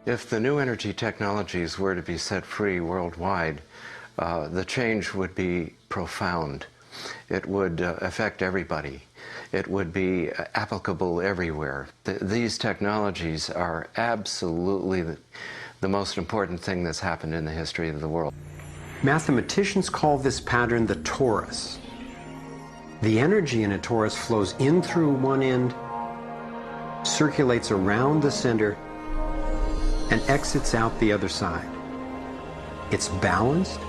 If the new energy technologies were to be set free worldwide, the change would be profound. It would affect everybody. It would be applicable everywhere. These technologies are absolutely the most important thing that's happened in the history of the world. Mathematicians call this pattern the torus. The energy in a torus flows in through one end, circulates around the center, and exits out the other side. It's balanced,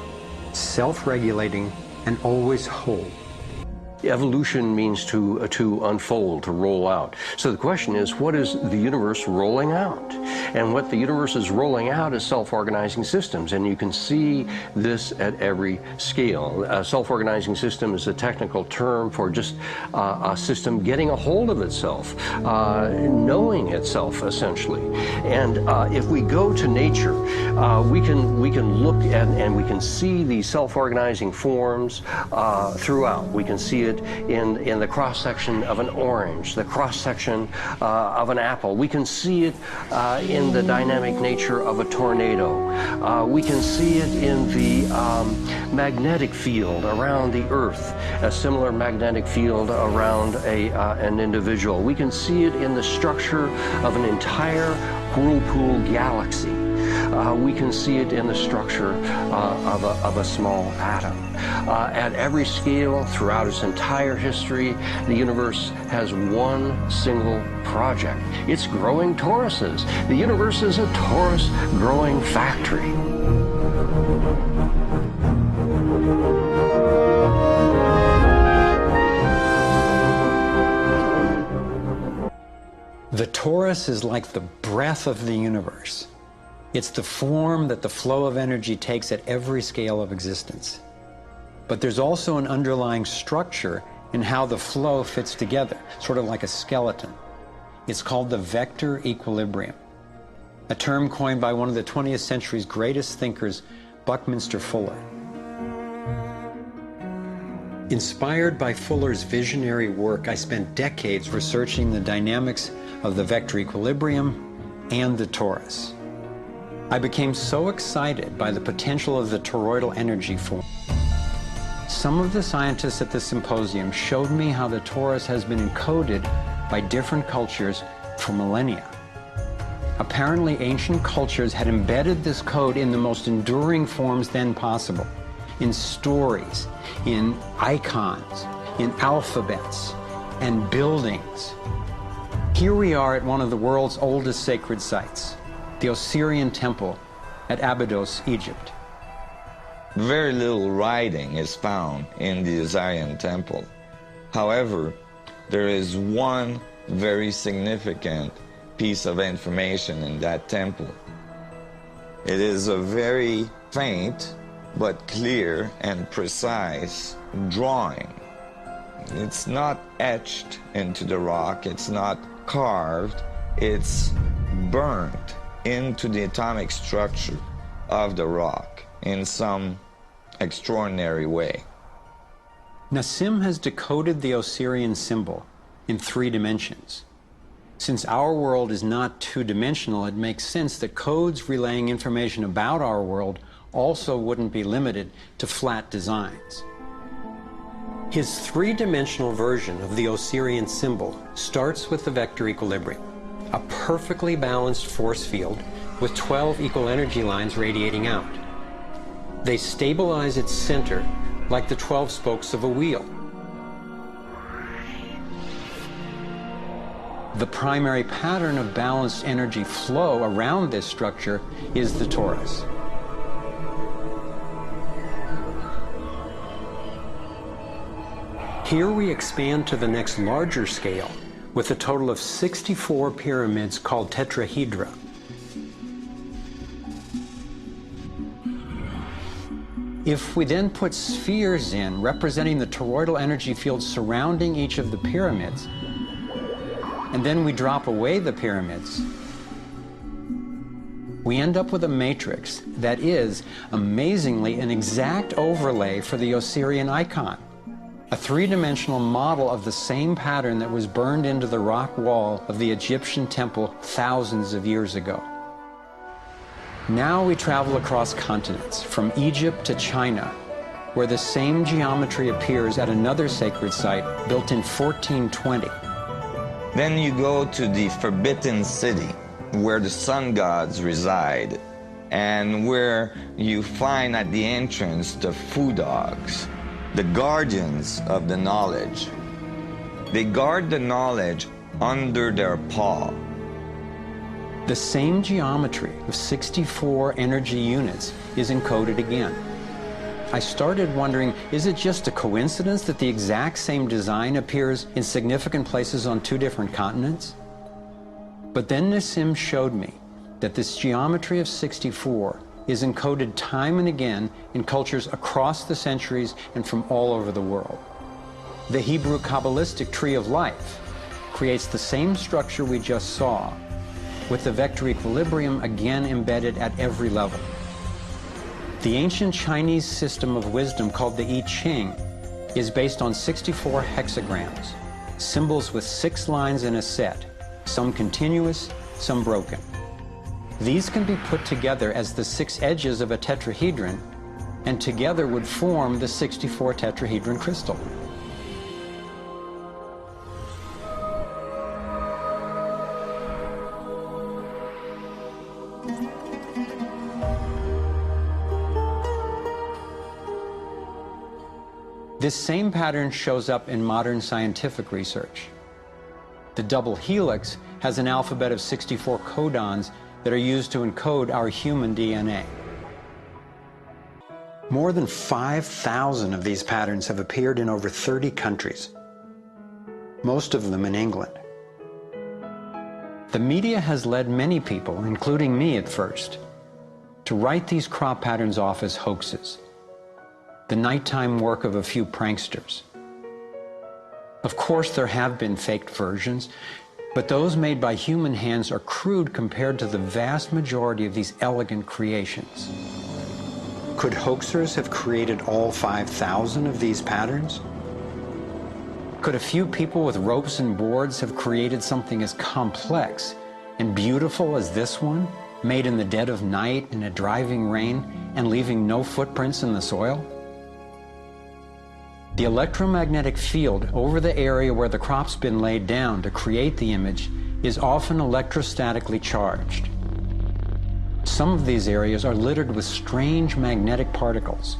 self-regulating, and always whole. Evolution means to unfold, to roll out. So the question is, what is the universe rolling out? And what the universe is rolling out is self-organizing systems, and you can see this at every scale. A self-organizing system is a technical term for just a system getting a hold of itself, knowing itself, essentially. And if we go to nature, we can look at and we can see these self-organizing forms throughout. We can see it in the cross-section of an orange, the cross-section of an apple. We can see it in the dynamic nature of a tornado. We can see it in the magnetic field around the Earth, a similar magnetic field around an individual. We can see it in the structure of an entire whirlpool galaxy. We can see it in the structure of a small atom. At every scale, throughout its entire history, the universe has one single project. It's growing toruses. The universe is a torus growing factory. The torus is like the breath of the universe. It's the form that the flow of energy takes at every scale of existence. But there's also an underlying structure in how the flow fits together, sort of like a skeleton. It's called the vector equilibrium, a term coined by one of the 20th century's greatest thinkers, Buckminster Fuller. Inspired by Fuller's visionary work, I spent decades researching the dynamics of the vector equilibrium and the torus. I became so excited by the potential of the toroidal energy form. Some of the scientists at the symposium showed me how the torus has been encoded by different cultures for millennia. Apparently, ancient cultures had embedded this code in the most enduring forms then possible, in stories, in icons, in alphabets, and buildings. Here we are at one of the world's oldest sacred sites, the Osirian Temple at Abydos, Egypt. Very little writing is found in the Osirian Temple. However, there is one very significant piece of information in that temple. It is a very faint but clear and precise drawing. It's not etched into the rock, it's not carved, it's burnt into the atomic structure of the rock in some extraordinary way. Nassim has decoded the Osirian symbol in 3 dimensions. Since our world is not two-dimensional, it makes sense that codes relaying information about our world also wouldn't be limited to flat designs. His 3-dimensional version of the Osirian symbol starts with the vector equilibrium, a perfectly balanced force field with 12 equal energy lines radiating out. They stabilize its center like the 12 spokes of a wheel. The primary pattern of balanced energy flow around this structure is the torus. Here we expand to the next larger scale with a total of 64 pyramids called tetrahedra. If we then put spheres in representing the toroidal energy field surrounding each of the pyramids, and then we drop away the pyramids, we end up with a matrix that is, amazingly, an exact overlay for the Osirian icon, a 3-dimensional model of the same pattern that was burned into the rock wall of the Egyptian temple thousands of years ago. Now we travel across continents, from Egypt to China, where the same geometry appears at another sacred site built in 1420. Then you go to the Forbidden City, where the sun gods reside, and where you find at the entrance the Fu Dogs, the guardians of the knowledge. They guard the knowledge under their paw. The same geometry of 64 energy units is encoded again. I started wondering, is it just a coincidence that the exact same design appears in significant places on two different continents? But then Nassim showed me that this geometry of 64 is encoded time and again in cultures across the centuries and from all over the world. The Hebrew Kabbalistic tree of life creates the same structure we just saw, with the vector equilibrium again embedded at every level. The ancient Chinese system of wisdom called the I Ching is based on 64 hexagrams, symbols with 6 lines in a set, some continuous, some broken. These can be put together as the 6 edges of a tetrahedron, and together would form the 64 tetrahedron crystal. This same pattern shows up in modern scientific research. The double helix has an alphabet of 64 codons that are used to encode our human DNA. More than 5,000 of these patterns have appeared in over 30 countries, most of them in England. The media has led many people, including me at first, to write these crop patterns off as hoaxes, the nighttime work of a few pranksters. Of course, there have been faked versions, but those made by human hands are crude compared to the vast majority of these elegant creations. Could hoaxers have created all 5,000 of these patterns? Could a few people with ropes and boards have created something as complex and beautiful as this one, made in the dead of night in a driving rain and leaving no footprints in the soil? The electromagnetic field over the area where the crop's been laid down to create the image is often electrostatically charged. Some of these areas are littered with strange magnetic particles.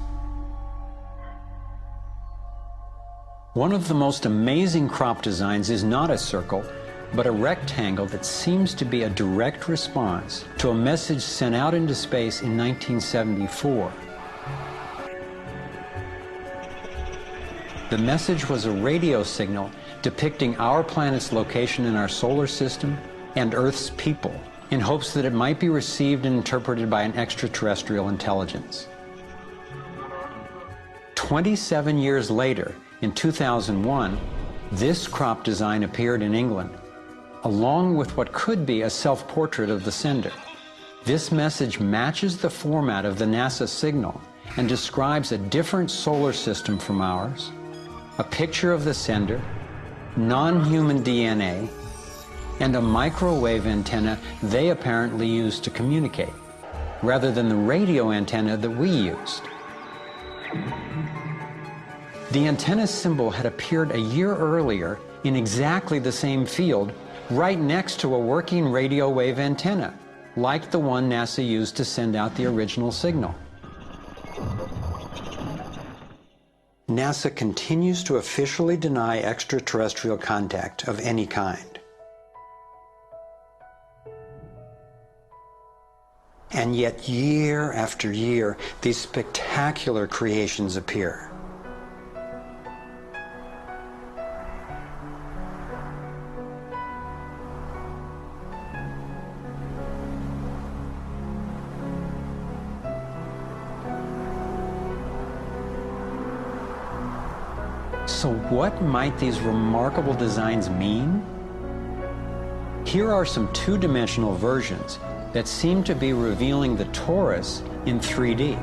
One of the most amazing crop designs is not a circle, but a rectangle that seems to be a direct response to a message sent out into space in 1974. The message was a radio signal depicting our planet's location in our solar system and Earth's people, in hopes that it might be received and interpreted by an extraterrestrial intelligence. 27 years later, in 2001, this crop design appeared in England, along with what could be a self-portrait of the sender. This message matches the format of the NASA signal and describes a different solar system from ours, a picture of the sender, non-human DNA, and a microwave antenna they apparently used to communicate, rather than the radio antenna that we used. The antenna symbol had appeared a year earlier in exactly the same field, right next to a working radio wave antenna, like the one NASA used to send out the original signal. NASA continues to officially deny extraterrestrial contact of any kind. And yet, year after year, these spectacular creations appear. So what might these remarkable designs mean? Here are some two-dimensional versions that seem to be revealing the torus in 3D.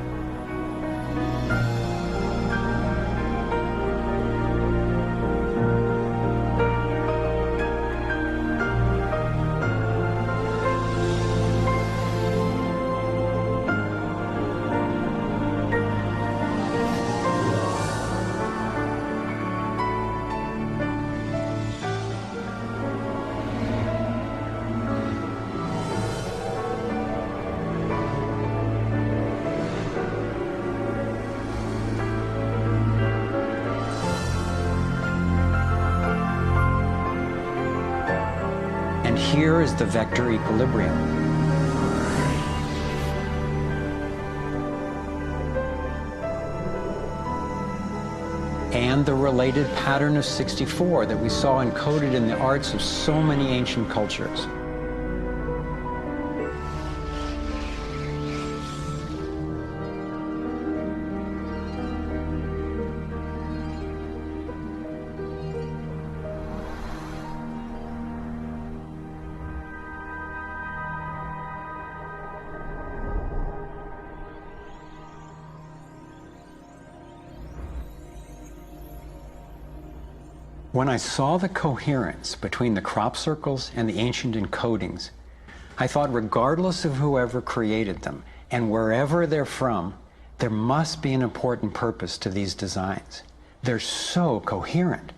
here is the vector equilibrium. And the related pattern of 64 that we saw encoded in the arts of so many ancient cultures. When I saw the coherence between the crop circles and the ancient encodings, I thought regardless of whoever created them and wherever they're from, there must be an important purpose to these designs. They're so coherent.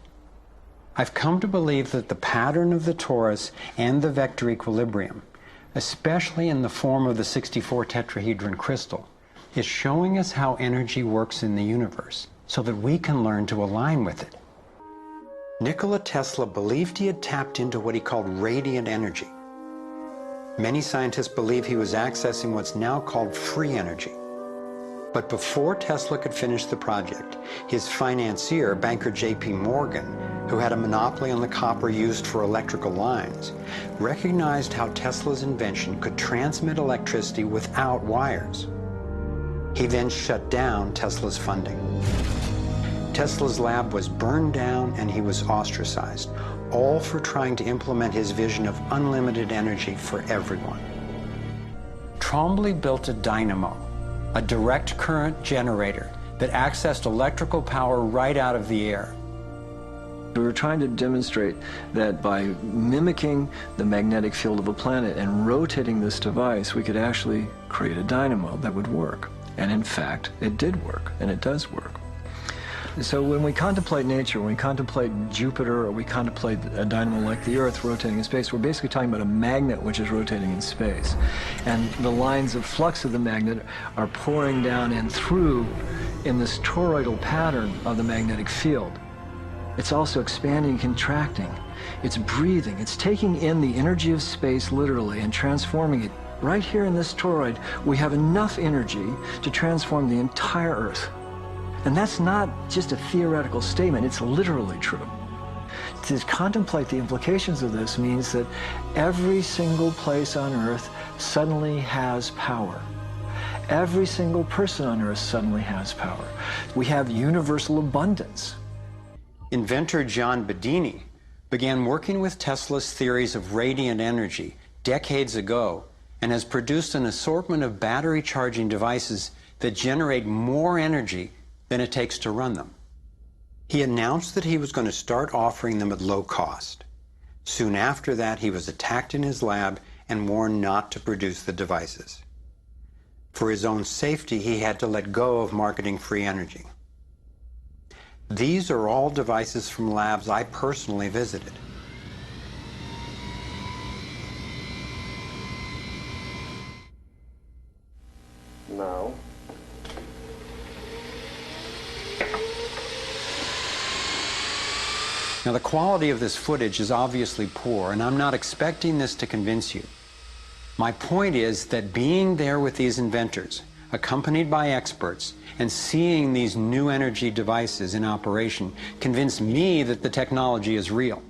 I've come to believe that the pattern of the torus and the vector equilibrium, especially in the form of the 64 tetrahedron crystal, is showing us how energy works in the universe so that we can learn to align with it. Nikola Tesla believed he had tapped into what he called radiant energy. Many scientists believe he was accessing what's now called free energy. But before Tesla could finish the project, his financier, banker J.P. Morgan, who had a monopoly on the copper used for electrical lines, recognized how Tesla's invention could transmit electricity without wires. He then shut down Tesla's funding. Tesla's lab was burned down and he was ostracized, all for trying to implement his vision of unlimited energy for everyone. Trombley built a dynamo, a direct current generator that accessed electrical power right out of the air. We were trying to demonstrate that by mimicking the magnetic field of a planet and rotating this device, we could actually create a dynamo that would work. And in fact, it did work, and it does work. So when we contemplate nature, when we contemplate Jupiter, or we contemplate a dynamo like the Earth rotating in space, we're basically talking about a magnet which is rotating in space. And the lines of flux of the magnet are pouring down and through in this toroidal pattern of the magnetic field. It's also expanding and contracting. It's breathing. It's taking in the energy of space literally and transforming it. Right here in this toroid, we have enough energy to transform the entire Earth. And that's not just a theoretical statement, it's literally true. To contemplate the implications of this means that every single place on Earth suddenly has power. Every single person on Earth suddenly has power. We have universal abundance. Inventor John Bedini began working with Tesla's theories of radiant energy decades ago and has produced an assortment of battery charging devices that generate more energy than it takes to run them. He announced that he was going to start offering them at low cost. Soon after that, he was attacked in his lab and warned not to produce the devices. For his own safety, he had to let go of marketing free energy. These are all devices from labs I personally visited. Now, the quality of this footage is obviously poor, and I'm not expecting this to convince you. My point is that being there with these inventors, accompanied by experts, and seeing these new energy devices in operation convinced me that the technology is real.